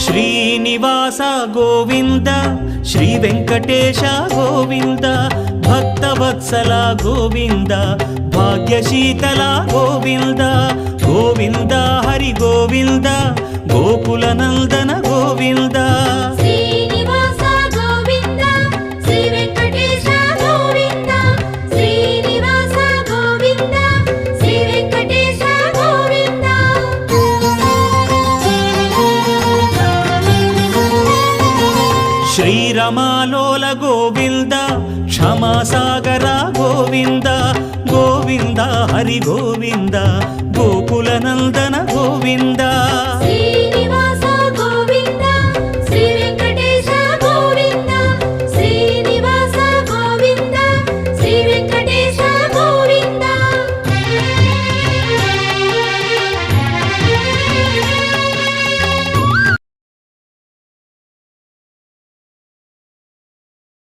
Srinivasa Govinda Shri Venkatesha Govinda Bhaktavatsala Govinda భాగ్యశీతల Govinda Govinda Hari Govinda Gokula Nandana Govinda Srinivasa Govinda Shri Venkatesha Govinda Srinivasa Govinda Shri Venkatesha Govinda శ్రీరమాలోల Govinda క్షమాసాగర Govinda Govinda Hari Govinda Gokula Nandana Govinda Shri